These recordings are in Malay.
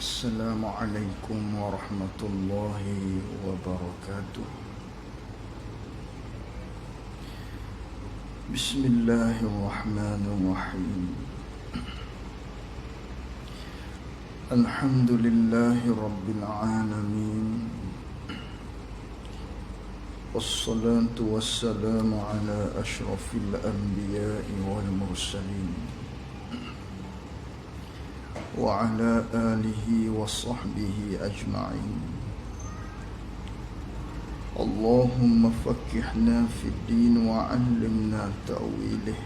Assalamualaikum warahmatullahi wabarakatuh. Bismillahirrahmanirrahim. Alhamdulillahi rabbil alamin. Wassalatu wassalamu ala ashrafil anbiya'i wal mursalin wa ala alihi wa sahbihi ajma'in. Allahumma faqqihna fid din wa 'allimna ta'wilih.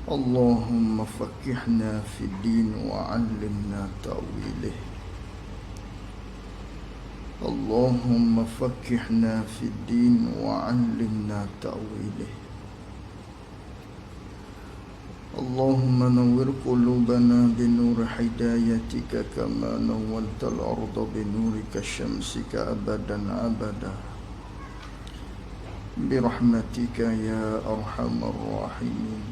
Allahumma faqqihna fid din wa 'allimna ta'wilih. Allahumma faqqihna fid din wa 'allimna ta'wilih. Allahumma nawwir qulubana binur hidayatika kama nawwaltal arda binurika syamsika abadan abada birahmatika ya arhamar rahimin.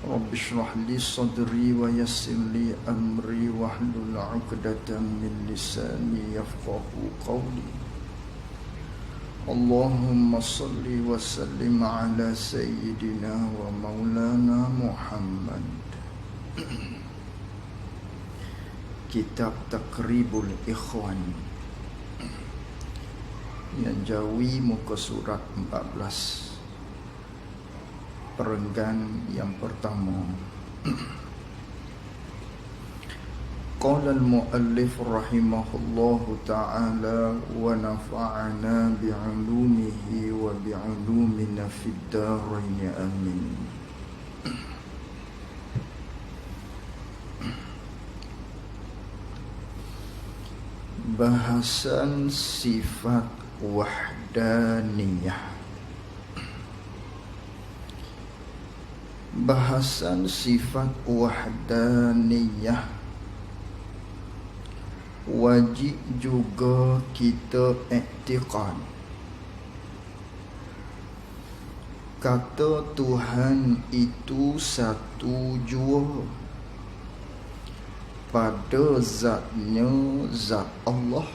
Rabbi shrah li sadri wa yassir li amri wahlul 'uqdatam min lisani yafqahu qawli. Allahumma salli wa sallim ala sayyidina wa maulana Muhammad. Kitab Taqribul Ikhwan yang Jawi muka surat 14, perenggan yang pertama. Qala al-muallif rahimahullahu ta'ala wa nafa'ana bi'ulumihi wa bi'ulumina fid darain amin. Bahasan sifat wahdaniyah. Bahasan sifat wahdaniyah wajib juga kita iktiqad. Kata Tuhan itu satu jua, pada zatnya zat Allah,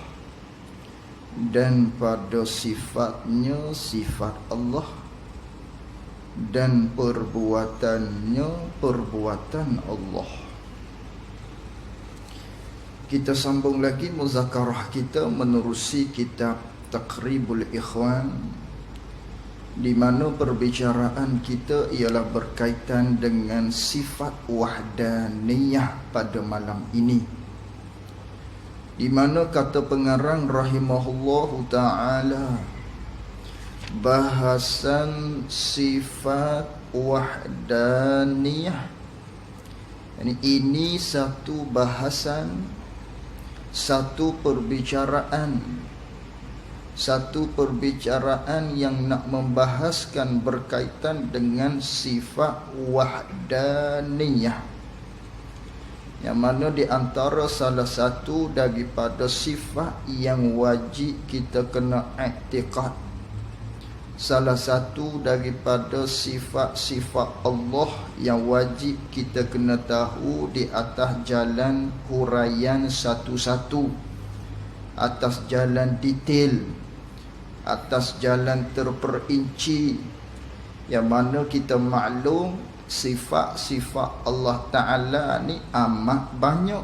dan pada sifatnya sifat Allah, dan perbuatannya perbuatan Allah. Kita sambung lagi muzakarah kita menerusi kitab Taqribul Ikhwan, di mana perbicaraan kita ialah berkaitan dengan sifat wahdaniyah pada malam ini, di mana kata pengarang rahimahullahu ta'ala, bahasan sifat wahdaniyah. Ini satu bahasan, satu perbicaraan yang nak membahaskan berkaitan dengan sifat wahdaniyah, yang mana di antara salah satu daripada sifat yang wajib kita kena i'tiqad, salah satu daripada sifat-sifat Allah yang wajib kita kena tahu di atas jalan huraian satu-satu, atas jalan detail, atas jalan terperinci, yang mana kita maklum sifat-sifat Allah Ta'ala ni amat banyak.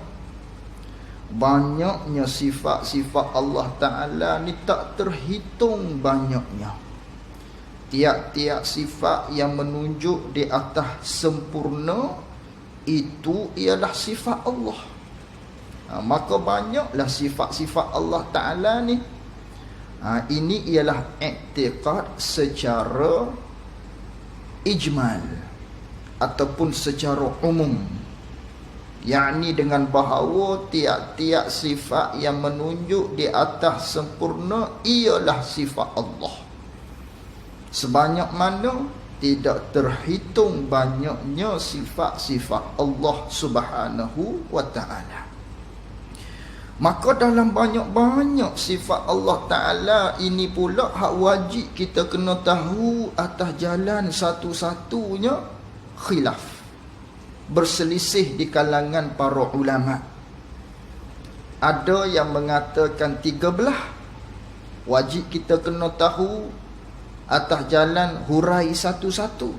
Banyaknya sifat-sifat Allah Ta'ala ni tak terhitung banyaknya. Tiap-tiap sifat yang menunjuk di atas sempurna itu ialah sifat Allah. Maka banyaklah sifat-sifat Allah Ta'ala ni. Ini ialah i'tiqad secara ijmal ataupun secara umum, yakni dengan bahawa tiap-tiap sifat yang menunjuk di atas sempurna ialah sifat Allah. Sebanyak mana tidak terhitung banyaknya sifat-sifat Allah Subhanahu wa ta'ala. Maka dalam banyak-banyak sifat Allah Ta'ala ini pula hak wajib kita kena tahu atas jalan satu-satunya khilaf. berselisih di kalangan para ulama. Ada yang mengatakan 13. Wajib kita kena tahu atas jalan hurai satu-satu.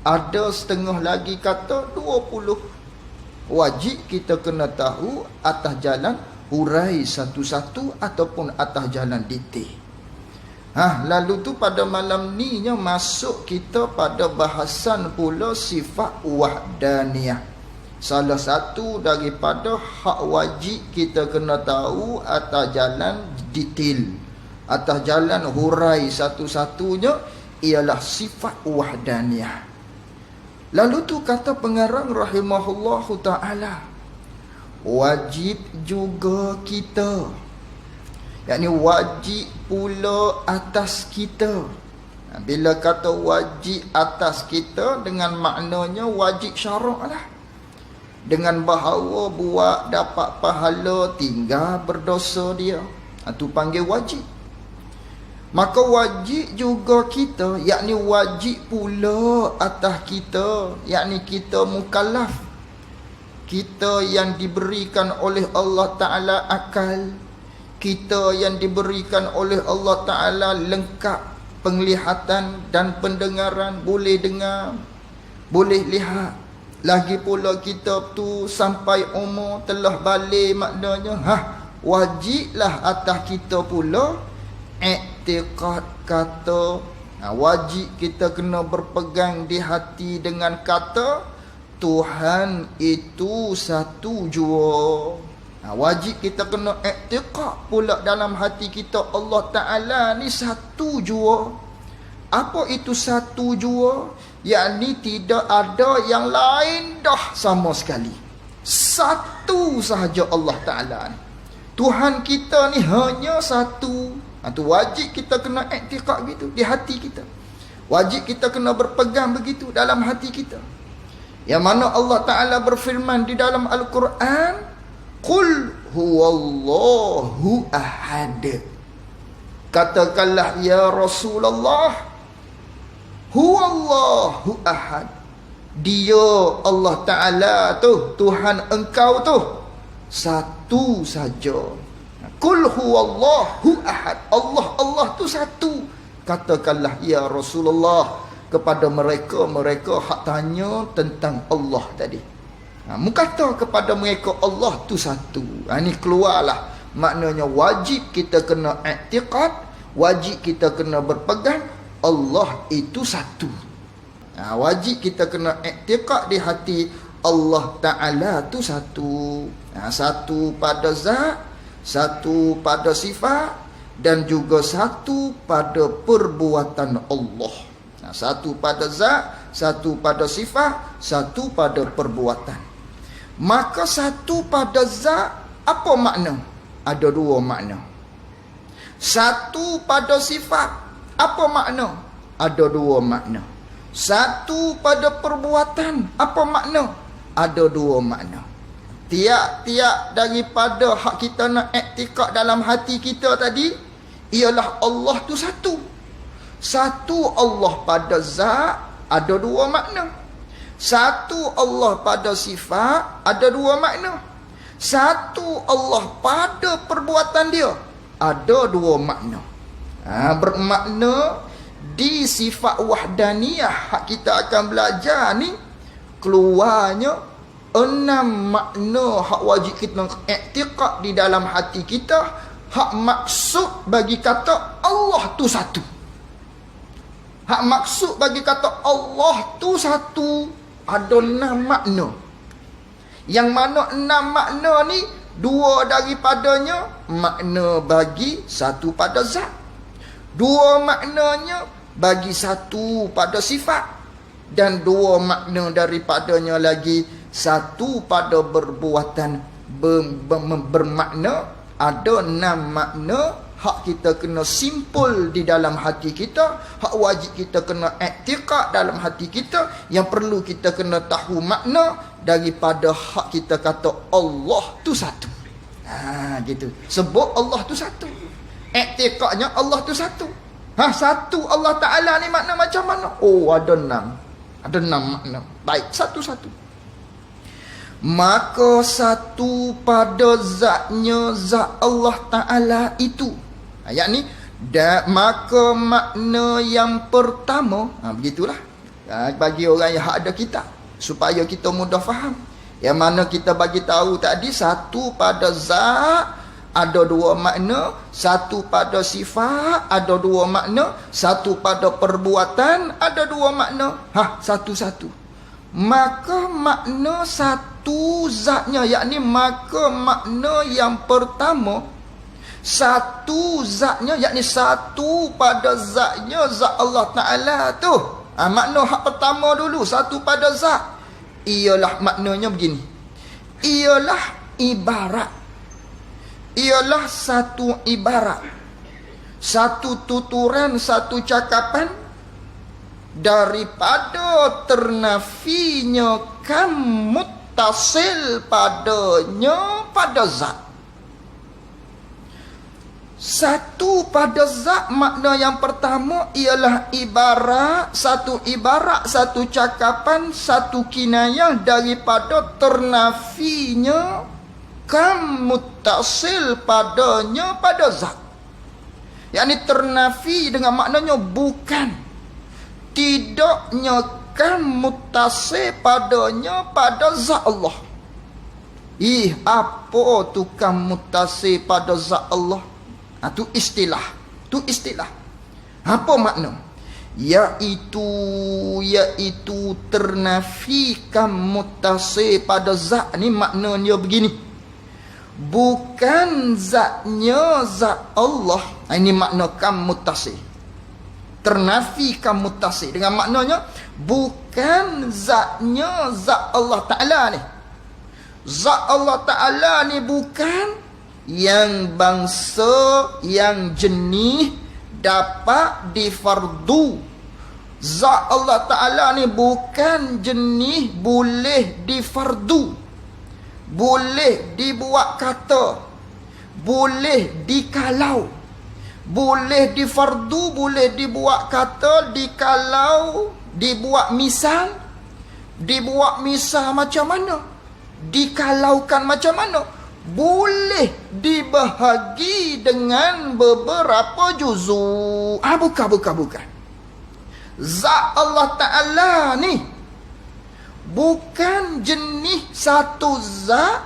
Ada setengah lagi kata 20. Wajib kita kena tahu atas jalan hurai satu-satu ataupun atas jalan detail. Lalu tu pada malam ni masuk kita pada bahasan pula sifat wahdaniyah. Salah satu daripada hak wajib kita kena tahu atas jalan detail, atas jalan hurai satu-satunya ialah sifat wahdaniyah. Lalu tu kata pengarang rahimahullahu ta'ala, wajib juga kita, yakni wajib pula atas kita. Bila kata wajib atas kita, dengan maknanya wajib syarak lah. Dengan bahawa buat dapat pahala, tinggal berdosa dia, itu panggil wajib. Maka wajib juga kita, yakni wajib pula atas kita, yakni kita mukallaf, kita yang diberikan oleh Allah Ta'ala akal, kita yang diberikan oleh Allah Ta'ala lengkap penglihatan dan pendengaran, boleh dengar, boleh lihat. Lagi pula kita tu sampai umur telah balik, maknanya wajiblah atas kita pula i'tiqad kata. Wajib kita kena berpegang di hati dengan kata Tuhan itu satu jua. Wajib kita kena i'tiqad pula dalam hati kita Allah Ta'ala ni satu jua. Apa itu satu jua? Yakni tidak ada yang lain dah sama sekali. Satu sahaja Allah Ta'ala ni. Tuhan kita ni hanya satu. Itu wajib kita kena i'tiqad gitu di hati kita. Wajib kita kena berpegang begitu dalam hati kita. Yang mana Allah Ta'ala berfirman di dalam Al-Quran, Qul huwallahu ahad. Katakanlah ya Rasulullah, huwallahu ahad. Dia Allah Ta'ala tu, Tuhan engkau tu satu saja. Qul huwallahu ahad. Allah tu satu. Katakanlah ya Rasulullah kepada mereka hak tanya tentang Allah tadi. Kata kepada mereka Allah tu satu. Ini keluarlah maknanya wajib kita kena i'tiqad, wajib kita kena berpegang Allah itu satu. Wajib kita kena i'tiqad di hati Allah Ta'ala tu satu. Satu pada zat, satu pada sifat, dan juga satu pada perbuatan Allah. Satu pada zat, satu pada sifat, satu pada perbuatan. Maka satu pada zat, apa makna? Ada dua makna. Satu pada sifat, apa makna? Ada dua makna. Satu pada perbuatan, apa makna? Ada dua makna. Tiap-tiap daripada hak kita nak i'tiqad dalam hati kita tadi ialah Allah tu satu. Satu Allah pada zat ada dua makna. Satu Allah pada sifat ada dua makna. Satu Allah pada perbuatan dia ada dua makna. Bermakna di sifat wahdaniyah hak kita akan belajar ni keluarnya 6 makna hak wajib kita i'tiqad di dalam hati kita. Hak maksud bagi kata Allah tu satu. Hak maksud bagi kata Allah tu satu ada 6 makna. Yang mana 6 makna ni, 2 daripadanya makna bagi satu pada zat, 2 maknanya bagi satu pada sifat, dan 2 makna daripadanya lagi satu pada perbuatan. Bermakna ada 6 makna hak kita kena simpul di dalam hati kita, hak wajib kita kena i'tiqad dalam hati kita, yang perlu kita kena tahu makna daripada hak kita kata Allah tu satu. Gitu. Sebab Allah tu satu. I'tiqadnya Allah tu satu. Satu Allah Ta'ala ni makna macam mana? Oh, ada 6. Ada 6 makna. Baik, satu-satu. Maka satu pada zatnya zat Allah Ta'ala itu. Ayat ni, maka makna yang pertama, begitulah. Bagi orang yang ada kitab, supaya kita mudah faham. Yang mana kita bagi tahu tadi, satu pada zat ada 2 makna, satu pada sifat ada 2 makna, satu pada perbuatan ada 2 makna. Satu-satu. Maka makna satu zatnya, yakni maka makna yang pertama satu zatnya, yakni satu pada zatnya zat Allah Ta'ala tu. Makna hak pertama dulu, satu pada zat, ialah maknanya begini. Ialah ibarat. Ialah satu ibarat, satu tuturan, satu cakapan daripada ternafinya kam muttasil padanya pada zat. Satu pada zat, makna yang pertama ialah ibarat, satu cakapan, satu kinayah daripada ternafinya kam muttasil padanya pada zat. Yakni ternafi dengan maknanya bukan, tidaknya kam muttasil padanya pada zat Allah. Apa tu kam muttasil pada zat Allah? Tu istilah. Apa makna? Iaitu ternafi kam muttasil pada zat ni, maknanya begini. Bukan zatnya zat Allah. Ini makna kam muttasil. Ternafi kam muttasil dengan maknanya bukan zatnya zat Allah Ta'ala ni. Zat Allah Ta'ala ni bukan yang bangsa, yang jenis dapat difardu. Zat Allah Ta'ala ni bukan jenis boleh difardu, boleh dibuat kata, boleh dikalau, boleh difardu, boleh dibuat kata, dikalau, dibuat misal. Dibuat misal macam mana? Dikalaukan macam mana? Boleh dibahagi dengan beberapa juzuk. Bukan. Zat Allah Ta'ala ni bukan jenis satu zat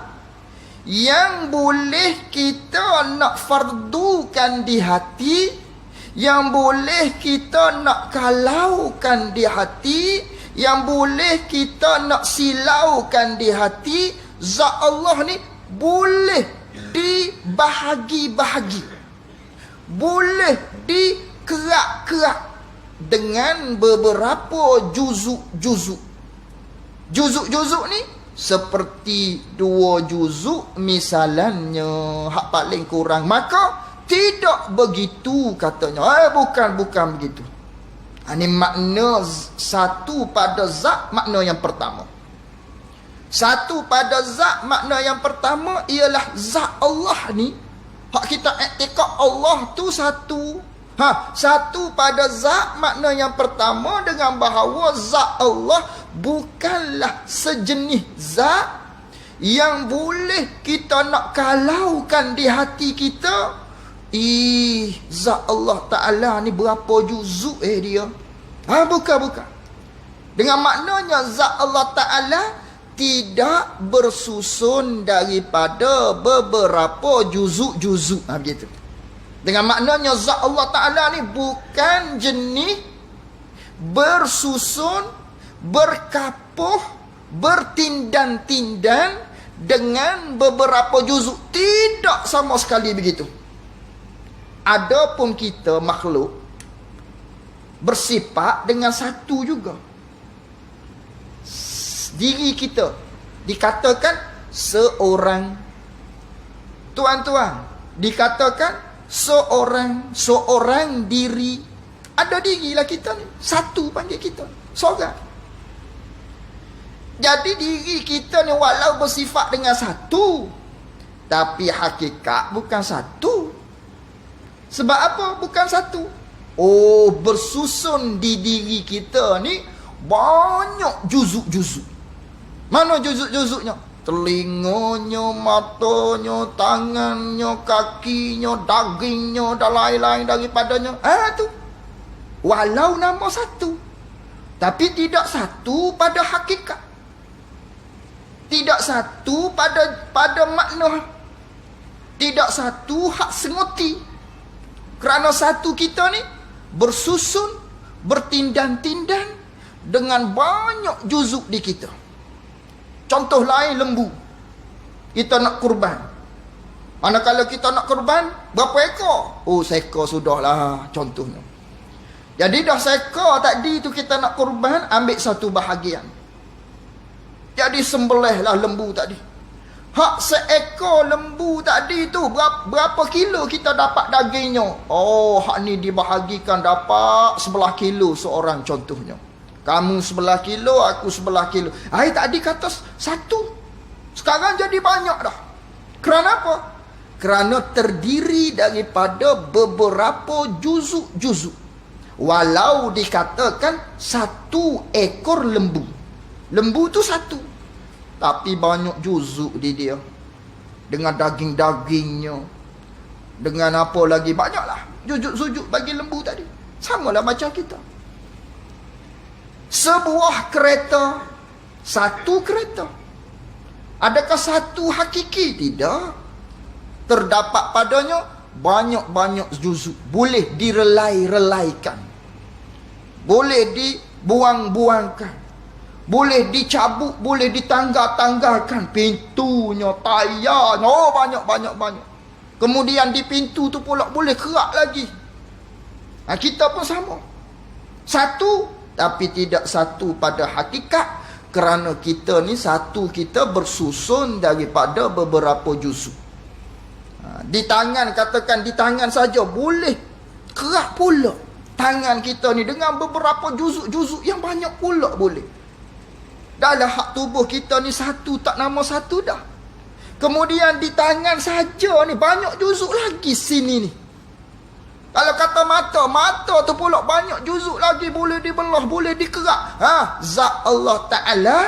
yang boleh kita nak fardukan di hati, yang boleh kita nak kalaukan di hati, yang boleh kita nak silaukan di hati. Zat Allah ni boleh dibahagi-bahagi, boleh dikerak-kerak dengan beberapa juzuk-juzuk. Juzuk-juzuk ni seperti 2 juzuk misalannya, hak paling kurang. Maka tidak begitu katanya. Bukan begitu. Ini makna satu pada zat, makna yang pertama. Satu pada zat, makna yang pertama ialah zat Allah ni. Hak kita i'tiqad Allah tu satu. Satu pada zat, makna yang pertama dengan bahawa zat Allah bukanlah sejenis zat yang boleh kita nak kalaukan di hati kita. Zat Allah Ta'ala ni berapa juzuk dia? Bukan. Dengan maknanya zat Allah Ta'ala tidak bersusun daripada beberapa juzuk-juzuk. Begitu. Dengan maknanya zat Allah Ta'ala ni bukan jenis bersusun, berkapuh, bertindan-tindan dengan beberapa juzuk. Tidak sama sekali begitu. Adapun kita makhluk bersifat dengan satu juga. Diri kita dikatakan seorang. Tuan-tuan, dikatakan seorang diri. Ada dirilah kita ni. Satu panggil kita. Seorang. Jadi diri kita ni walau bersifat dengan satu, tapi hakikat bukan satu. Sebab apa bukan satu? Bersusun di diri kita ni banyak juzuk-juzuk. Mana juzuk-juzuknya? Telinganya, matanya, tangannya, kakinya, dagingnya dan lain-lain daripadanya. Tu. Walau nama satu, tapi tidak satu pada hakikat. Tidak satu pada makna. Tidak satu hak senguti. Kerana satu kita ni bersusun, bertindan-tindan dengan banyak juzuk di kita. Contoh lain, lembu. Kita nak kurban. Manakala kita nak kurban, berapa ekor? Oh, seekor sudahlah, contohnya. Jadi dah seekor tadi tu kita nak kurban, ambil satu bahagian. Jadi sembelihlah lembu tadi. Hak seekor lembu tadi tu, berapa kilo kita dapat dagingnya? Oh, hak ni dibahagikan dapat 11 kilo seorang, contohnya. Kamu 11 kilo, aku 11 kilo. Hari tadi kata satu. Sekarang jadi banyak dah. Kerana apa? Kerana terdiri daripada beberapa juzuk-juzuk. Walau dikatakan satu ekor lembu. Lembu tu satu. Tapi banyak juzuk di dia. Dengan daging-dagingnya. Dengan apa lagi? Banyaklah juzuk-juzuk bagi lembu tadi. Samalah macam kita. Sebuah kereta, satu kereta. Adakah satu hakiki? Tidak. Terdapat padanya banyak-banyak juzuk. Boleh direlai-relaikan. Boleh dibuang-buangkan. Boleh dicabut, boleh ditanggal-tanggalkan. Pintunya, tayarnya, oh banyak. Kemudian di pintu tu pula boleh kerak lagi. Kita pun sama. Satu, tapi tidak satu pada hakikat. Kerana kita ni satu, kita bersusun daripada beberapa juzuk. Di tangan, katakan di tangan saja boleh kerak pula tangan kita ni dengan beberapa juzuk-juzuk yang banyak pula boleh. Dalam hak tubuh kita ni satu, tak nama satu dah. Kemudian di tangan saja ni banyak juzuk lagi sini ni. Kalau kata mata tu pula banyak juzuk lagi, boleh dibelah, boleh dikerak. Zat Allah Ta'ala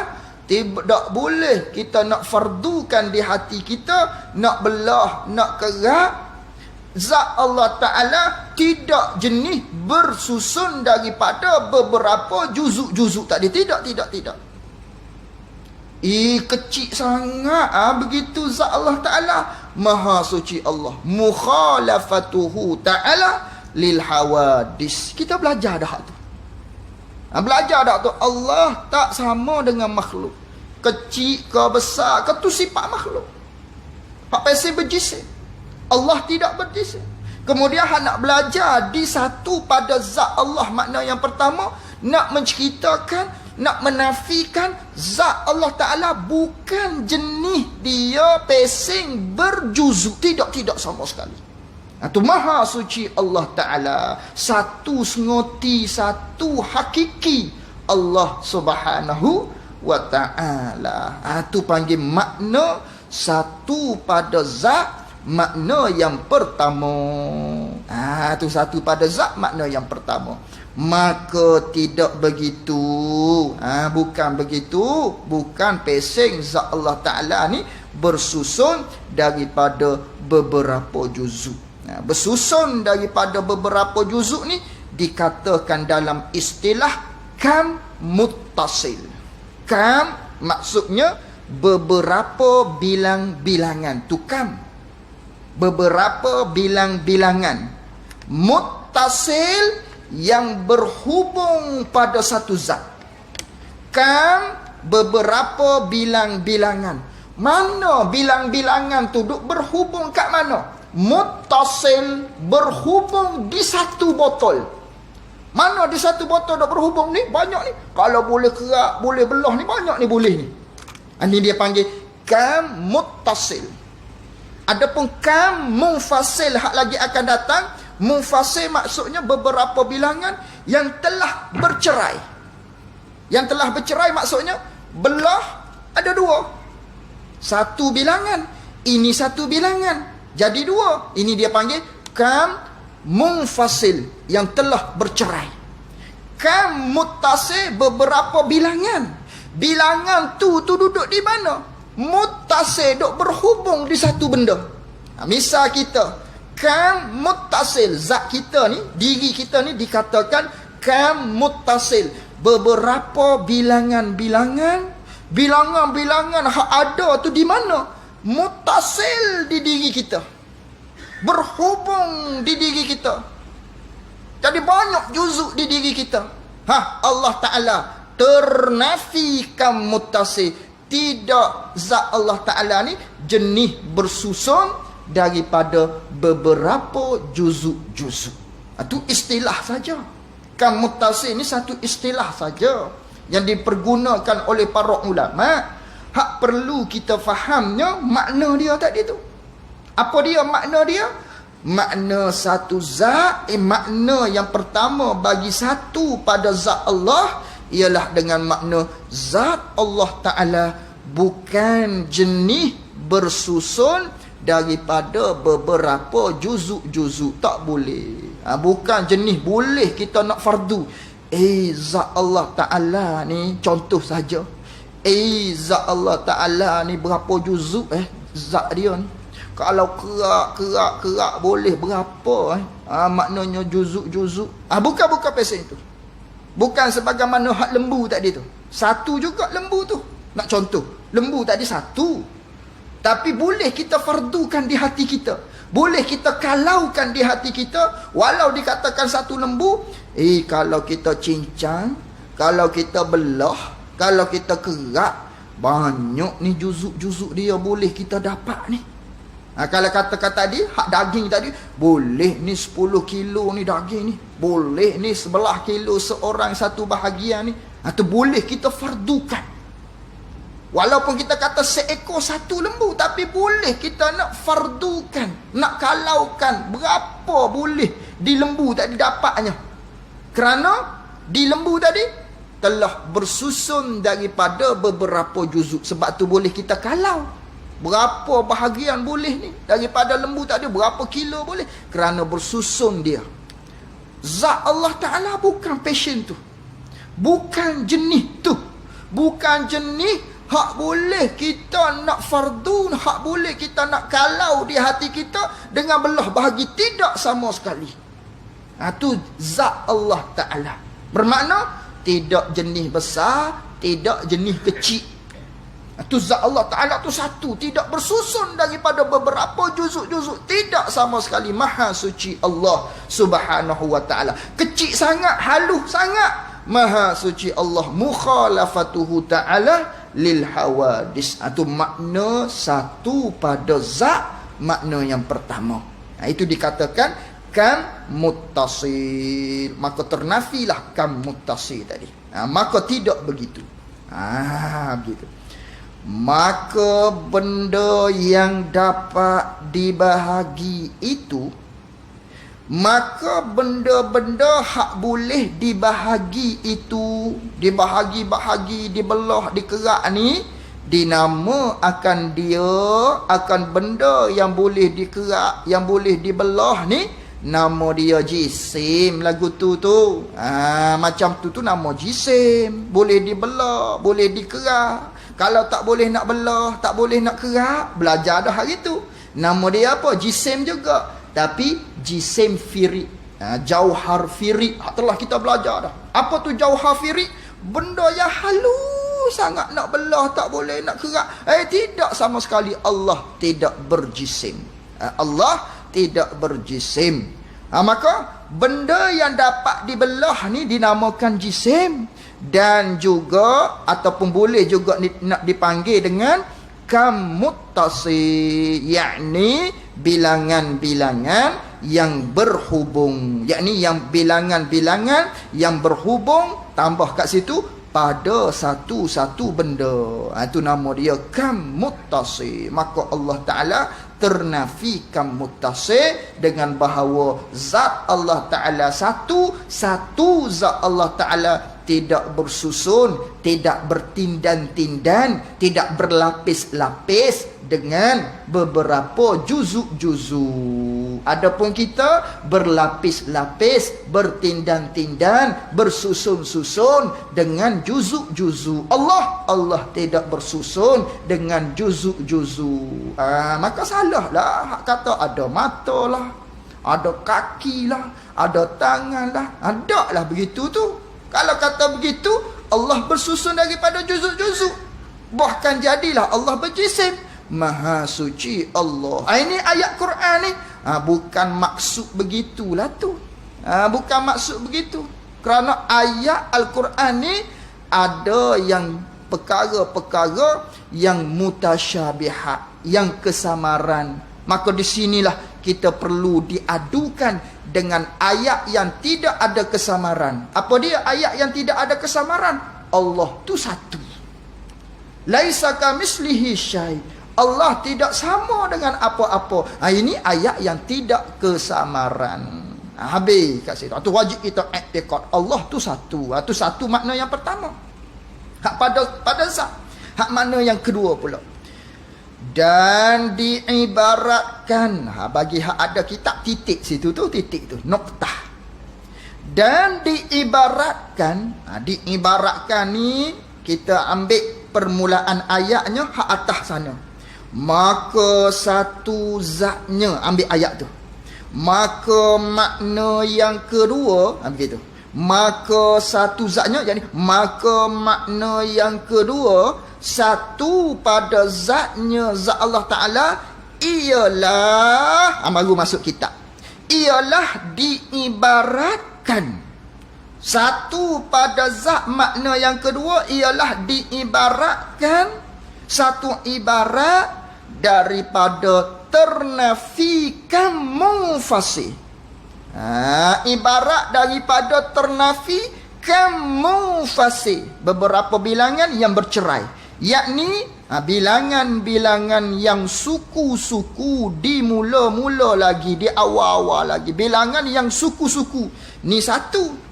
tidak boleh kita nak fardukan di hati kita, nak belah, nak kerak. Zat Allah Ta'ala tidak jenis bersusun daripada beberapa juzuk-juzuk tadi. Tidak. Kecil sangat. Begitu zat Allah Ta'ala. Maha suci Allah. Mukhalafatuhu Ta'ala lil hawadis. Kita belajar dah tu. Belajar dah tu. Allah tak sama dengan makhluk. Kecil ke besar ke tu sifat makhluk. Hak pesi berjisim. Allah tidak berjisim. Kemudian nak belajar di satu pada zat Allah. Makna yang pertama, nak menceritakan, nak menafikan zat Allah Ta'ala bukan jenis dia pesing berjuzuk. Tidak sama sekali. Itu maha suci Allah Ta'ala. Satu senguti, satu hakiki Allah Subhanahu wa Ta'ala. Itu panggil makna satu pada zat. Makna yang pertama. Itu satu pada zat, makna yang pertama. Maka tidak begitu. Bukan begitu. Bukan pesing zat Allah Ta'ala ni bersusun daripada beberapa juzuk. Bersusun daripada beberapa juzuk ni dikatakan dalam istilah kam muttasil. Kam maksudnya beberapa bilang-bilangan. Tu kam. Beberapa bilang-bilangan. Muttasil yang berhubung pada satu zat. Kam beberapa bilang-bilangan. Mana bilang-bilangan tu duk berhubung kat mana? Muttasil berhubung di satu botol. Mana di satu botol duk berhubung ni? Banyak ni. Kalau boleh kerak, boleh belah ni, banyak ni boleh ni. Ini dia panggil kam muttasil. Adapun kam munfasil hak lagi akan datang. Munfasil maksudnya beberapa bilangan yang telah bercerai. Yang telah bercerai maksudnya belah ada dua. Satu bilangan, ini satu bilangan, jadi dua. Ini dia panggil kam munfasil yang telah bercerai. Kam muttasil beberapa bilangan. Bilangan tu duduk di mana? Muttasil duk berhubung di satu benda. Misal kita kam muttasil, zat kita ni, diri kita ni dikatakan kam muttasil, beberapa bilangan-bilangan hak ada tu di mana? Muttasil di diri kita, berhubung di diri kita. Jadi banyak juzuk di diri kita. Allah Ta'ala ternafikan muttasil. Tidak, zat Allah Ta'ala ni jenis bersusun daripada beberapa juzuk-juzuk. Itu istilah saja. Kam muttasil ni satu istilah saja yang dipergunakan oleh para ulama. Hak perlu kita fahamnya makna dia tadi tu. Apa dia makna dia? Makna satu zat, makna yang pertama bagi satu pada zat Allah ialah dengan makna zat Allah Ta'ala bukan jenis bersusun daripada beberapa juzuk-juzuk. Tak boleh. Bukan jenis boleh kita nak fardu. Zat Allah Ta'ala ni contoh saja. Zat Allah Ta'ala ni berapa juzuk zat dia ni. Kalau kerak boleh berapa maknanya juzuk-juzuk. Bukan pesen itu. Bukan sebagaimana hak lembu tadi tu. Satu juga lembu tu. Nak contoh, lembu tadi satu. Tapi boleh kita fardukan di hati kita. Boleh kita kalaukan di hati kita. Walau dikatakan satu lembu. Kalau kita cincang, kalau kita belah, kalau kita kerak, banyak ni juzuk-juzuk dia boleh kita dapat ni. Kalau kata-kata tadi, hak daging tadi, boleh ni 10 kilo ni daging ni. Boleh ni 11 kilo seorang satu bahagian ni. Itu boleh kita fardukan. Walaupun kita kata seekor satu lembu, tapi boleh kita nak fardukan, nak kalaukan berapa boleh di lembu tadi dapatnya. Kerana di lembu tadi telah bersusun daripada beberapa juzuk. Sebab tu boleh kita kalau berapa bahagian boleh ni daripada lembu tadi, berapa kilo boleh, kerana bersusun dia. Zat Allah Ta'ala bukan passion tu, bukan jenis tu, bukan jenis hak boleh kita nak fardu, hak boleh kita nak kalau di hati kita dengan belah bahagi. Tidak sama sekali. Itu zat Allah Ta'ala. Bermakna tidak jenis besar, tidak jenis kecil. Itu zat Allah Ta'ala tu satu, tidak bersusun daripada beberapa juzuk-juzuk. Tidak sama sekali. Maha suci Allah Subhanahu wa Ta'ala. Kecil sangat, halus sangat. Maha suci Allah. Mukhalafatuhu Ta'ala lil hawadis. Itu makna satu pada zat, makna yang pertama. Itu dikatakan kam muttasil. Maka ternafilah kam muttasil tadi. Maka tidak begitu. Begitu. Maka benda yang dapat dibahagi itu, maka benda-benda hak boleh dibahagi itu, dibahagi-bahagi, dibelah, dikerak ni, dinama akan dia, akan benda yang boleh dikerak, yang boleh dibelah ni, nama dia jisim. Lagu tu macam tu nama jisim. Boleh dibelah, boleh dikerak. Kalau tak boleh nak belah, tak boleh nak kerak, belajar dah hari tu. Nama dia apa? Jisim juga. Tapi jisim firik, jauhar firik, telah kita belajar dah. Apa tu jauhar firik? Benda yang halus sangat, nak belah tak boleh, nak kerak. Tidak sama sekali. Allah tidak berjisim. Allah tidak berjisim. Maka benda yang dapat dibelah ni dinamakan jisim. Dan juga ataupun boleh juga nak dipanggil dengan kam muttasil, yakni bilangan-bilangan yang berhubung, yakni yang bilangan-bilangan yang berhubung, tambah kat situ pada satu-satu benda. Itu nama dia kam muttasil. Maka Allah Ta'ala ternafikan muttasil dengan bahawa zat Allah Ta'ala satu zat Allah Ta'ala tidak bersusun, tidak bertindan-tindan, tidak berlapis-lapis dengan beberapa juzuk-juzuk. Adapun kita berlapis-lapis, bertindan-tindan, bersusun-susun dengan juzuk-juzuk. Allah tidak bersusun dengan juzuk-juzuk. Maka salahlah hak kata ada mata lah, ada kaki lah, ada tangan lah. Ada lah begitu tu. Kalau kata begitu, Allah bersusun daripada juzuk-juzuk. Bahkan jadilah Allah berjisim. Maha suci Allah. Ini ayat Quran ni. Bukan maksud begitulah tu. Bukan maksud begitu. Kerana ayat Al-Quran ni ada yang perkara-perkara yang mutasyabihat, yang kesamaran. Maka di sinilah kita perlu diadukan dengan ayat yang tidak ada kesamaran. Apa dia ayat yang tidak ada kesamaran? Allah tu satu. Laisa kamislihi syai'. Allah tidak sama dengan apa-apa. Ini ayat yang tidak kesamaran. Habis kat situ. Itu wajib kita i'tiqad. Allah tu satu. Itu satu makna yang pertama. Hak pada zat. Hak makna yang kedua pula. Dan diibaratkan. Bagi hak ada kitab titik situ tu, titik tu, noktah. Dan diibaratkan. Diibaratkan ni kita ambil permulaan ayatnya hak atas sana. Maka satu zatnya, ambil ayat tu. Maka makna yang kedua, begitu. Maka satu zatnya, jadi maka makna yang kedua, satu pada zatnya, zat Allah Ta'ala, ialah, baru masuk kitab, ialah diibaratkan. Satu pada zat, makna yang kedua ialah diibaratkan. Satu ibarat daripada ternafikan munfasih. Ibarat daripada ternafikan munfasih. Beberapa bilangan yang bercerai, yakni bilangan-bilangan yang suku-suku di mula-mula lagi, di awal-awal lagi. Bilangan yang suku-suku. Ni satu.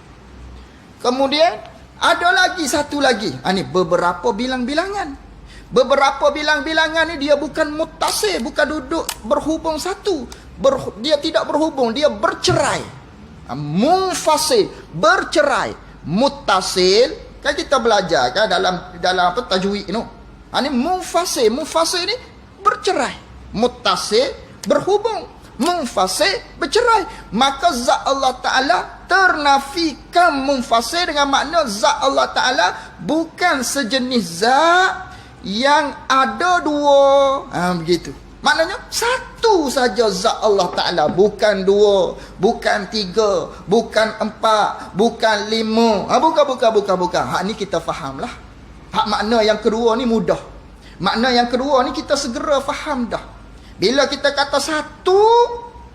Kemudian ada lagi satu lagi. Ni beberapa bilang-bilangan. Beberapa bilang-bilangan ni dia bukan muttasil, bukan duduk berhubung satu. Dia tidak berhubung, dia bercerai. Munfasil, bercerai. Muttasil, kan kita belajar kan dalam apa tajwid ni. Ni munfasil, munfasil ni bercerai. Muttasil berhubung, munfasil bercerai. Maka zat Allah Ta'ala ternafikan munfasil dengan makna zat Allah Ta'ala bukan sejenis zat yang ada dua. Begitu. Maknanya satu saja zat Allah Ta'ala. Bukan dua, bukan tiga, bukan empat, bukan lima. Bukan. Hak ni kita faham lah. Hak makna yang kedua ni mudah. Makna yang kedua ni kita segera faham dah. Bila kita kata satu,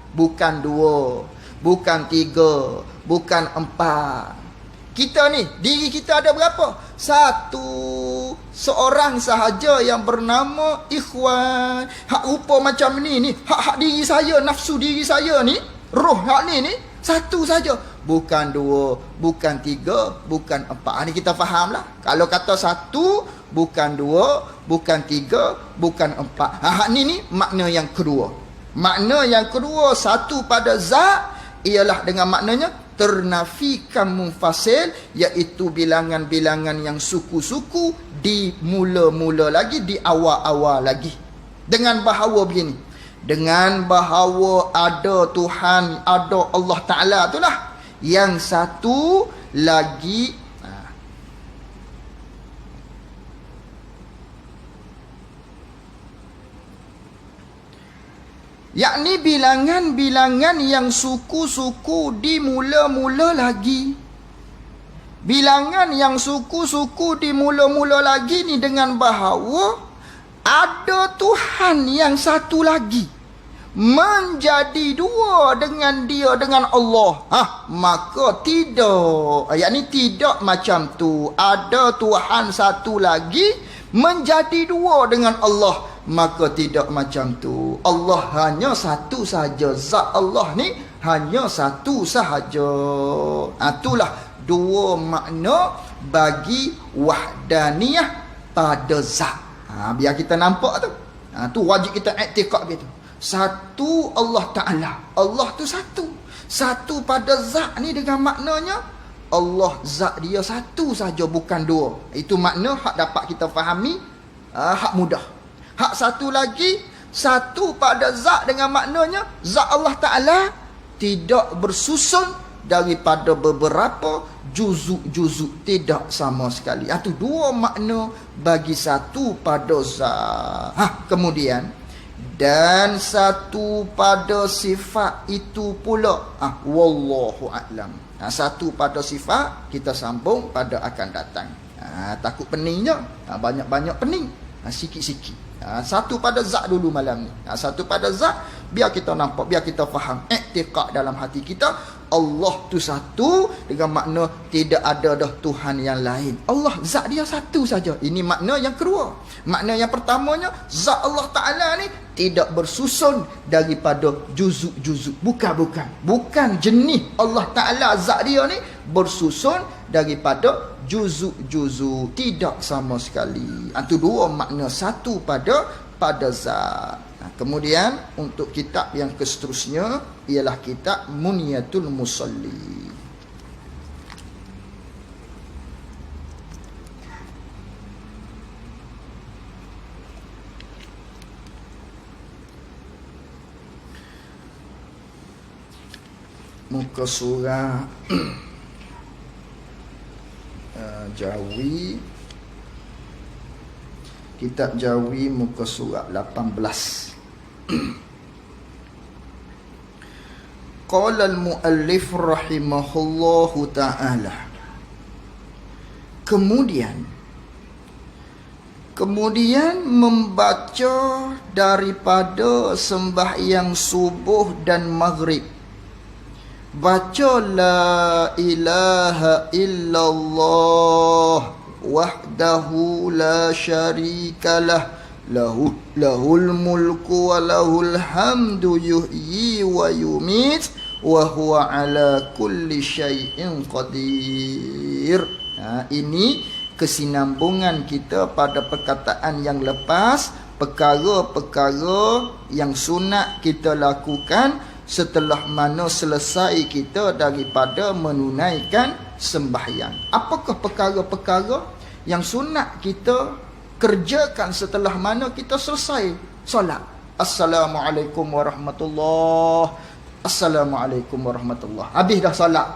bukan dua, bukan tiga, bukan empat. Kita ni, diri kita ada berapa? Satu. Seorang sahaja yang bernama Ikhwan. Hak rupa macam ni. Hak diri saya, nafsu diri saya ni, roh hak ni satu saja. Bukan dua, bukan tiga, bukan empat. Ni kita faham lah. Kalau kata satu, bukan dua, bukan tiga, bukan empat. Hak ni makna yang kedua. Makna yang kedua, satu pada zat, ialah dengan maknanya ternafikan munfasil, iaitu bilangan-bilangan yang suku-suku di mula-mula lagi, di awal-awal lagi. Dengan bahawa begini, dengan bahawa ada Tuhan, ada Allah Ta'ala itulah. Yang satu lagi, yakni bilangan-bilangan yang suku-suku di mula-mula lagi. Bilangan yang suku-suku di mula-mula lagi ni dengan bahawa ada Tuhan yang satu lagi menjadi dua dengan dia, dengan Allah. Maka tidak, yakni tidak macam tu. Ada Tuhan satu lagi menjadi dua dengan Allah. Maka tidak macam tu. Allah hanya satu sahaja. Zat Allah ni hanya satu sahaja. Itulah dua makna bagi wahdaniyah pada zat. Biar kita nampak tu. Tu wajib kita i'tiqad gitu. Satu Allah Ta'ala. Allah tu satu. Satu pada zat ni dengan maknanya Allah zat dia satu saja, bukan dua. Itu makna hak dapat kita fahami, hak mudah. Hak satu lagi, satu pada zat dengan maknanya zat Allah Ta'ala tidak bersusun daripada beberapa juzuk-juzuk, tidak sama sekali. Itu dua makna bagi satu pada zat. Kemudian dan satu pada sifat itu pula. Wallahu a'lam. Satu pada sifat kita sambung pada akan datang. Takut peningnya, banyak-banyak pening, sikit-sikit. Satu pada zat dulu malam ni. Satu pada zat, biar kita nampak, biar kita faham, i'tiqad dalam hati kita, Allah tu satu dengan makna tidak ada dah Tuhan yang lain. Allah zat dia satu saja. Ini makna yang kedua. Makna yang pertamanya, zat Allah Ta'ala ni tidak bersusun daripada juzuk-juzuk. Bukan jenis Allah Ta'ala zat dia ni bersusun daripada juzuk-juzuk, tidak sama sekali. Itu dua makna satu pada zat. Kemudian untuk kitab yang seterusnya ialah kitab Munyatul Musalli. Muka surah Jawi, kitab Jawi muka surat 18. Qala al-muallif rahimahullahu ta'ala. Kemudian membaca daripada sembahyang subuh dan maghrib, baca la ilaha illallah wahdahu la syarikalah lahul mulku wa lahul hamdu yuhyi wa yumit wa huwa ala kulli syai'in qadir. Ini kesinambungan kita pada perkataan yang lepas, perkara-perkara yang sunat kita lakukan setelah mana selesai kita daripada menunaikan sembahyang. Apakah perkara-perkara yang sunat kita kerjakan setelah mana kita selesai solat? Assalamualaikum warahmatullahi. Assalamualaikum warahmatullahi. Habis dah solat.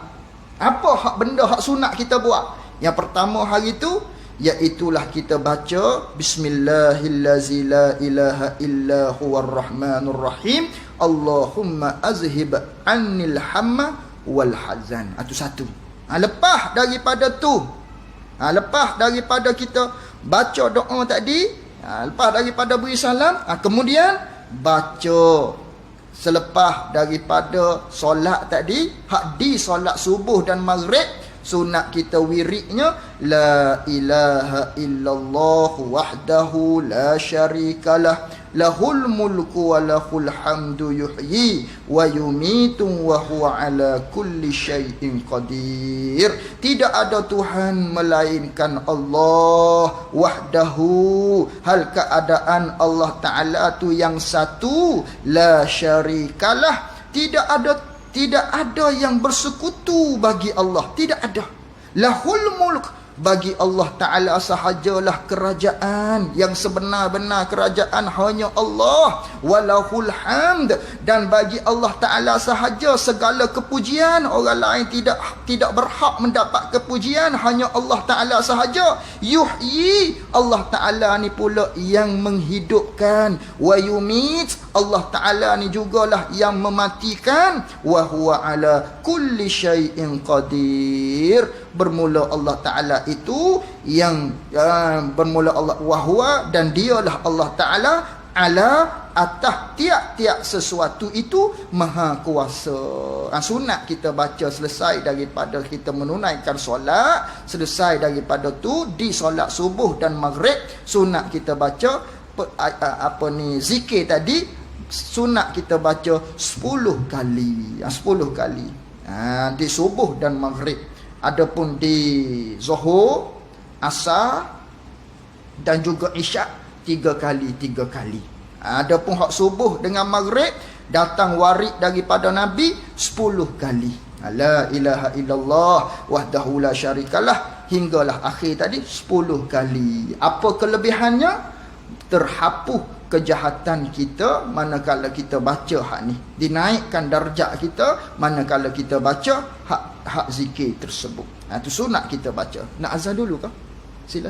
Apa benda hak sunat kita buat? Yang pertama hari itu, iaitulah kita baca Bismillahillazi la ilaha illa huwar rahmanur rahim, Allahumma azhib annil hamma wal hazan. Itu satu. Lepas daripada tu, lepas daripada kita baca doa tadi, lepas daripada beri salam, kemudian baca selepas daripada solat tadi, hak di solat subuh dan maghrib, sunat kita wiridnya la ilaha illallah wahdahu la syarikalah lahul mulku wa lahul hamdu yuhyi wa yumitu wa huwa ala kulli syai'in qadir. Tidak ada Tuhan melainkan Allah wahdahu, hal keadaan Allah Ta'ala tu yang satu, la syarikalah, tidak ada yang bersekutu bagi Allah, tidak ada. Lahul mulk, bagi Allah Ta'ala sahajalah kerajaan, yang sebenar-benar kerajaan hanya Allah. Walahul hamd, dan bagi Allah Ta'ala sahaja segala kepujian, orang lain tidak berhak mendapat kepujian, hanya Allah Ta'ala sahaja. Yuhyi, Allah Ta'ala ni pula yang menghidupkan. Wa yumit, Allah Ta'ala ni jugalah yang mematikan. Wa huwa ala kulli syai'in qadir. Bermula Allah Ta'ala itu yang bermula Allah wahwa, dan dialah Allah Ta'ala ala atas tiap-tiap sesuatu itu maha kuasa. Sunat kita baca selesai daripada kita menunaikan solat, selesai daripada tu di solat subuh dan maghrib, sunat kita baca zikir tadi, sunat kita baca 10 kali. 10 kali di subuh dan maghrib. Adapun di Zuhur, Asar dan juga Isyak 3 kali. Adapun hak subuh dengan Maghrib datang warid daripada Nabi 10 kali. La ilaha illallah wahdahu la syarikalah, hinggalah akhir tadi 10 kali. Apa kelebihannya? Terhapus kejahatan kita manakala kita baca hak ni. Dinaikkan darjat kita manakala kita baca hak zikir tersebut. Itu sunat kita baca. Nak azan dulu kah? Sila.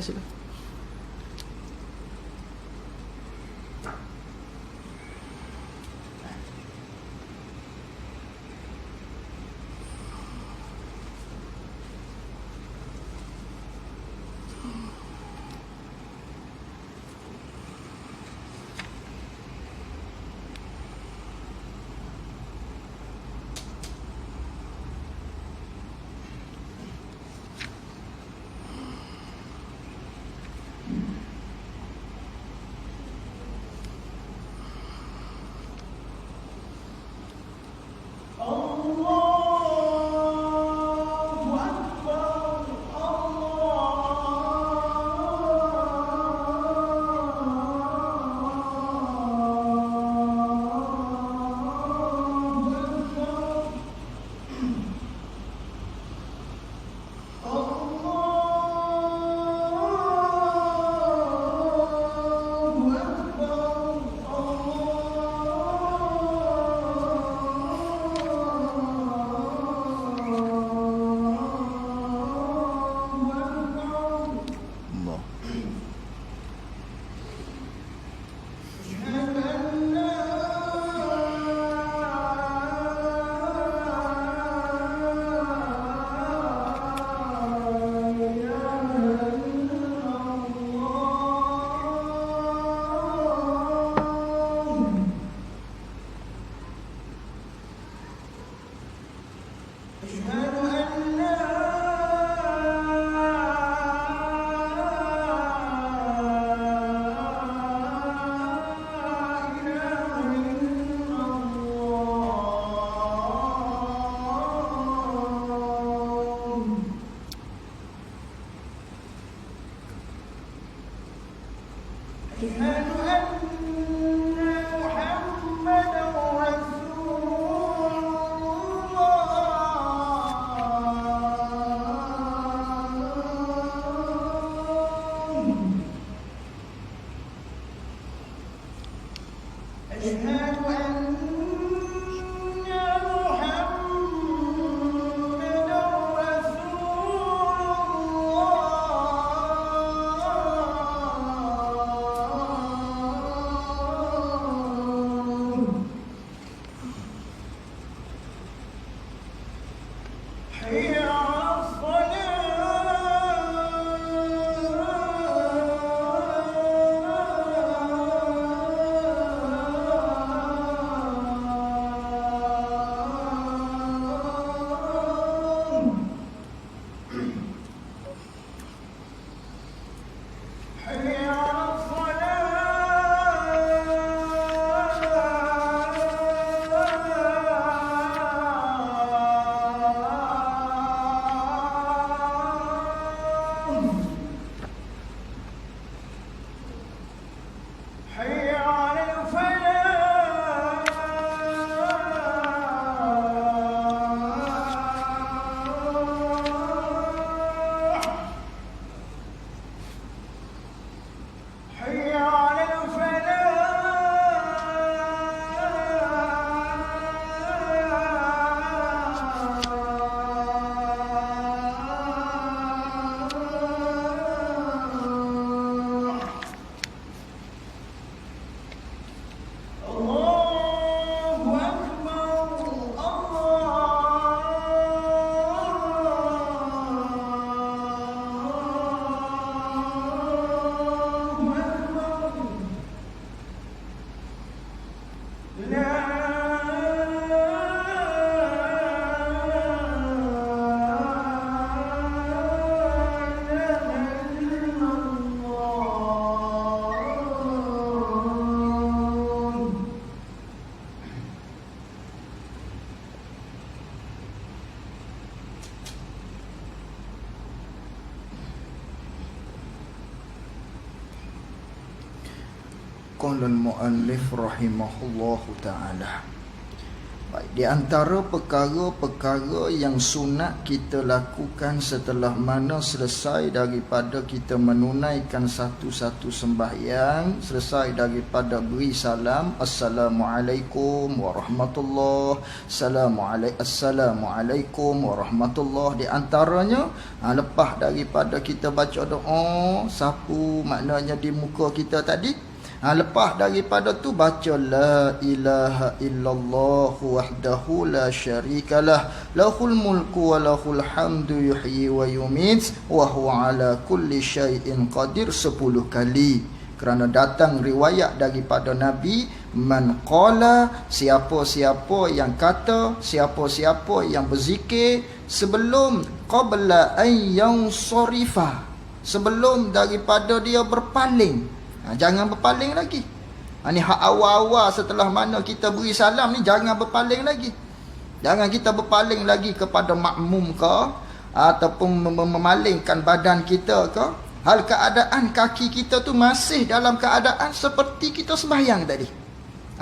qala al-muallif rahimahullahu ta'ala. Baik, di antara perkara-perkara yang sunat kita lakukan setelah mana selesai daripada kita menunaikan satu-satu sembahyang, selesai daripada beri salam, Assalamualaikum warahmatullahi, Assalamualaikum warahmatullahi. Di antaranya, lepas daripada kita baca doa, sapu maknanya di muka kita tadi, lepas daripada tu baca la ilaha illallah wahdahu la syarikalah lahul mulku wa lahul hamdu yuhyi wa yumit wa huwa ala kulli syai'in qadir 10 kali. Kerana datang riwayat daripada Nabi, man qala, siapa-siapa yang kata, siapa-siapa yang berzikir sebelum qabla an yansarifa, sebelum daripada dia berpaling. Jangan berpaling lagi. Ni hak awal-awal setelah mana kita beri salam ni, jangan berpaling lagi. Jangan kita berpaling lagi kepada makmum ke, ataupun memalingkan badan kita ke. Hal keadaan kaki kita tu masih dalam keadaan seperti kita sembahyang tadi.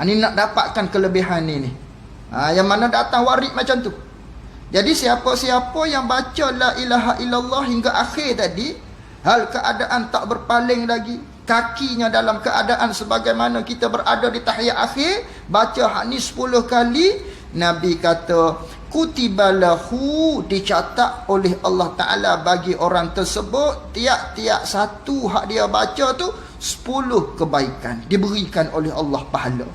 Ni nak dapatkan kelebihan ni. Yang mana datang warid macam tu. Jadi siapa-siapa yang baca la ilaha illallah hingga akhir tadi, hal keadaan tak berpaling lagi, kakinya dalam keadaan sebagaimana kita berada di tahiyat akhir, baca hak ni 10 kali, Nabi kata kutibalahu, dicatat oleh Allah Ta'ala bagi orang tersebut tiap-tiap satu hak dia baca tu 10 kebaikan, diberikan oleh Allah pahala,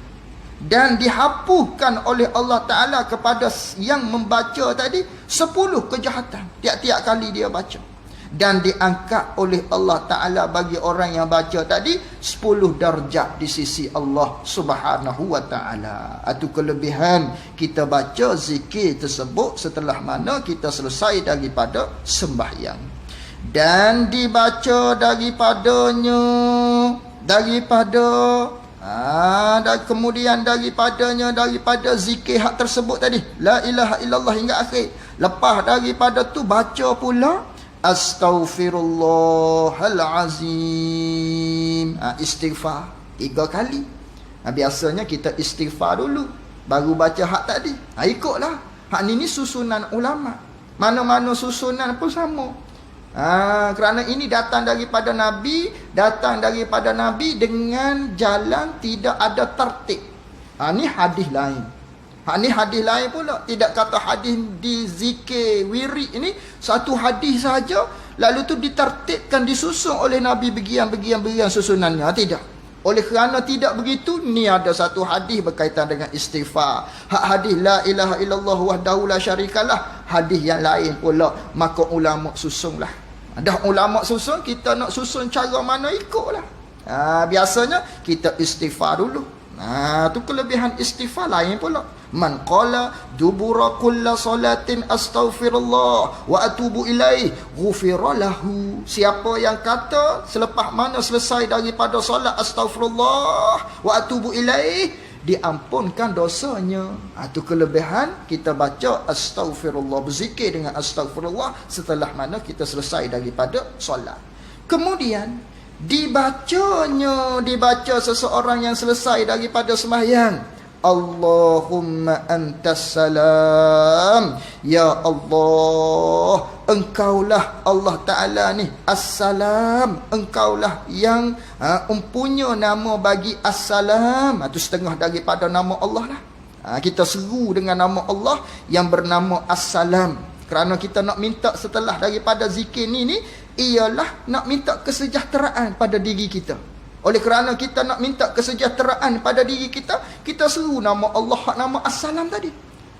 dan dihapuskan oleh Allah Ta'ala kepada yang membaca tadi 10 kejahatan tiap-tiap kali dia baca. Dan diangkat oleh Allah Ta'ala bagi orang yang baca tadi 10 darjat di sisi Allah Subhanahu wa Ta'ala. Itu kelebihan kita baca zikir tersebut setelah mana kita selesai daripada sembahyang. Dan dibaca dan kemudian daripada zikir hak tersebut tadi, la ilaha illallah hingga akhir. Lepas daripada tu baca pula Astaghfirullahalazim, istighfar 3 kali. Biasanya kita istighfar dulu baru baca hak tadi. Ikutlah hak ni susunan ulama, mana-mana susunan pun sama. Kerana ini datang daripada Nabi dengan jalan tidak ada tertib. Ni hadis lain. Ni hadis lain pula. Tidak kata hadis di zikir wirid ini satu hadis saja, lalu tu ditertibkan, disusun oleh Nabi bagian susunannya. Tidak. Oleh kerana tidak begitu, ni ada satu hadis berkaitan dengan istighfar. Hadis la ilaha illallah wahdahu la syarikalah, hadis yang lain pula, maka ulama susunlah. Dah ulama susun, kita nak susun cara mana ikutlah. Biasanya kita istighfar dulu. Tu kelebihan istighfar lain pula. Man qala dubura kulla salatin astaghfirullah wa atubu ilaih ghufira lahu. Siapa yang kata selepas mana selesai daripada solat astaghfirullah wa atubu ilaih, diampunkan dosanya. Itu kelebihan kita baca astaghfirullah, berzikir dengan astaghfirullah setelah mana kita selesai daripada solat. Kemudian dibaca seseorang yang selesai daripada sembahyang, Allahumma antas salam, ya Allah, engkaulah Allah Ta'ala ni as-salam, engkaulah yang mempunyai nama bagi as-salam. Itu setengah daripada nama Allah lah. Kita seru dengan nama Allah yang bernama as-salam, kerana kita nak minta setelah daripada zikir ni ialah nak minta kesejahteraan pada diri kita. Oleh kerana kita nak minta kesejahteraan pada diri kita, kita seru nama Allah, nama as-salam tadi.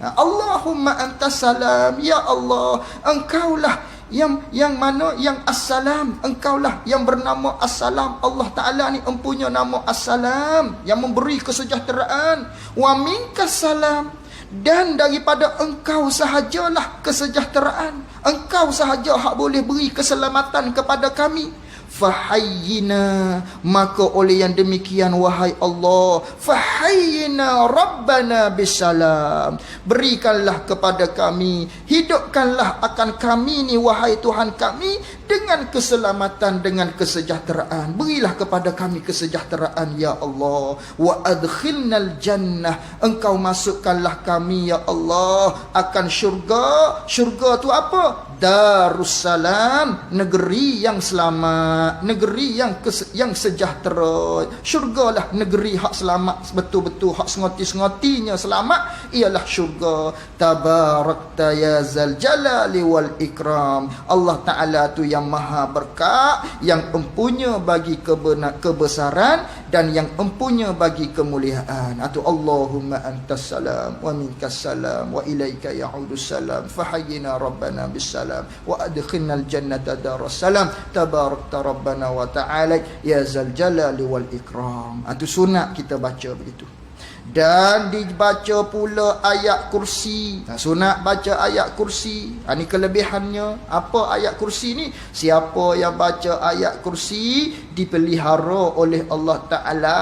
Allahumma antas salam, ya Allah, engkaulah yang mana yang as-salam, engkaulah yang bernama as-salam. Allah Ta'ala ni mempunyai nama as-salam yang memberi kesejahteraan. Wa minkas salam, dan daripada engkau sahajalah kesejahteraan. Engkau sahaja hak boleh beri keselamatan kepada kami. Fahayyina, maka oleh yang demikian wahai Allah, fahayyina rabbana bisalam, berikanlah kepada kami, hidupkanlah akan kami ni wahai Tuhan kami dengan keselamatan, dengan kesejahteraan. Berilah kepada kami kesejahteraan ya Allah. Wa adkhilnal jannah, engkau masukkanlah kami ya Allah akan syurga. Syurga tu apa? Darussalam, negeri yang selamat, negeri yang sejahtera. Syurgalah negeri hak selamat betul-betul, hak sengoti-sengotinya selamat ialah syurga. Tabarakta ya zal jalali wal ikram. Allah Ta'ala tu yang maha berkat, yang empunya bagi kebesaran dan yang empunya bagi kemuliaan. Atu Allahumma antas salam wa minkas salam wa ilaika ya'udus salam fahayyina rabbana bis salam wa adkhilnal jannata darussalam tabarakta rabbana wa ta'ala ya zal jalali wal ikram. Itu sunat kita baca begitu. Dan dibaca pula ayat kursi. Sunat baca ayat kursi. Ini kelebihannya. Apa ayat kursi ni? Siapa yang baca ayat kursi dipelihara oleh Allah Ta'ala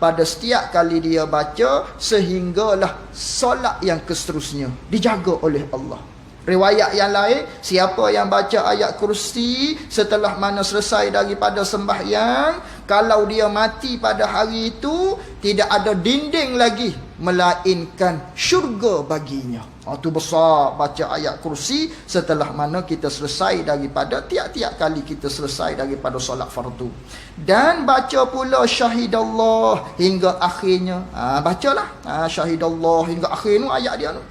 pada setiap kali dia baca, sehinggalah solat yang seterusnya dijaga oleh Allah. Riwayat yang lain, siapa yang baca ayat kursi setelah mana selesai daripada sembahyang, kalau dia mati pada hari itu, tidak ada dinding lagi melainkan syurga baginya. Itu besar baca ayat kursi setelah mana kita selesai daripada tiap-tiap kali kita selesai daripada solat fardu. Dan baca pula syahidallah hingga akhirnya. Bacalah syahidallah hingga akhir tu ayat dia tu.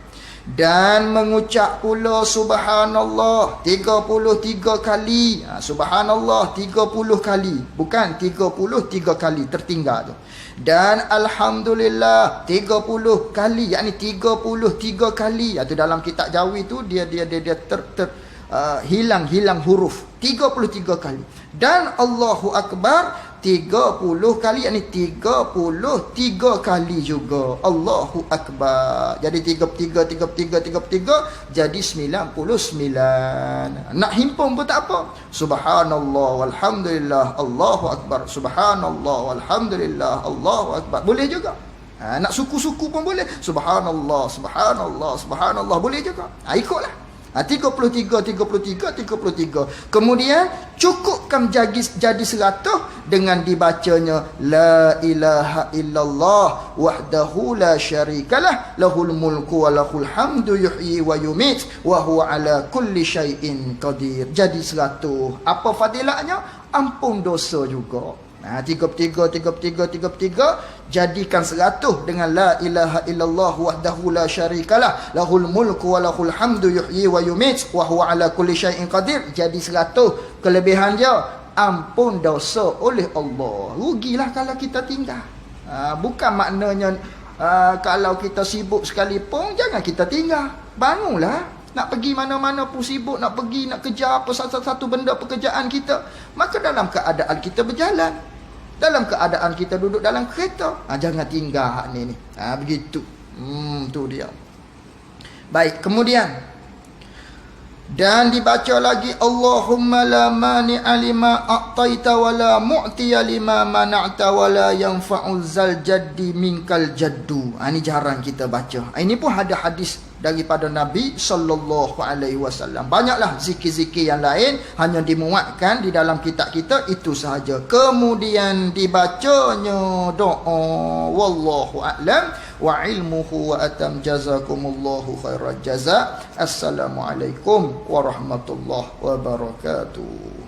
Dan mengucap pula subhanallah 33 kali. Subhanallah 30 kali, bukan 33 kali tertinggal tu. Dan alhamdulillah 30 kali, yakni 33 kali. Itu dalam kitab Jawi tu dia hilang huruf 33 kali. Dan Allahu Akbar 30 kali, yakni 33 kali juga Allahu Akbar. Jadi 33 jadi 99. Nak himpun pun tak apa. Subhanallah walhamdulillah Allahu Akbar. Subhanallah walhamdulillah Allahu Akbar. Boleh juga. Nak suku-suku pun boleh. Subhanallah, subhanallah, subhanallah. Boleh juga. Ikutlah. 33. Kemudian cukupkan jadi 100 dengan dibacanya la ilaha illallah wahdahu la syarikalah lahul mulku wa lahul hamdu yuhyi wa yumit wa huwa ala kulli syai'in qadir. Jadi 100. Apa fadilatnya? Ampun dosa juga. 33 jadikan 100 dengan la ilaha illallah wahdahu la syarikalah lahul mulku wa lahul hamdu yuhyi wa yumit wa huwa ala kulli syai'in qadir. Jadi 100. Kelebihan dia ampun dosa oleh Allah. Rugilah kalau kita tinggal. Bukan maknanya kalau kita sibuk sekalipun jangan kita tinggal. Bangunlah. Nak pergi mana-mana pun sibuk, nak pergi, nak kejar apa satu benda pekerjaan kita. Maka dalam keadaan kita berjalan, dalam keadaan kita duduk dalam kereta, jangan tinggal ni. Begitu. Tu dia. Baik, kemudian dan dibaca lagi Allahumma la mani'a lima a'taita wa la mu'tiya lima mana'ta wa la yanfa'u zal jaddi minkal jaddu. Ini jarang kita baca. Ini pun ada hadis daripada Nabi sallallahu alaihi wasallam. Banyaklah zikir-zikir yang lain hanya dimuatkan di dalam kitab kita itu sahaja. Kemudian dibacanya doa wallahu a'lam wa ilmuhu wa atam jazakumullahu khairal jazaa. Assalamualaikum warahmatullahi wabarakatuh.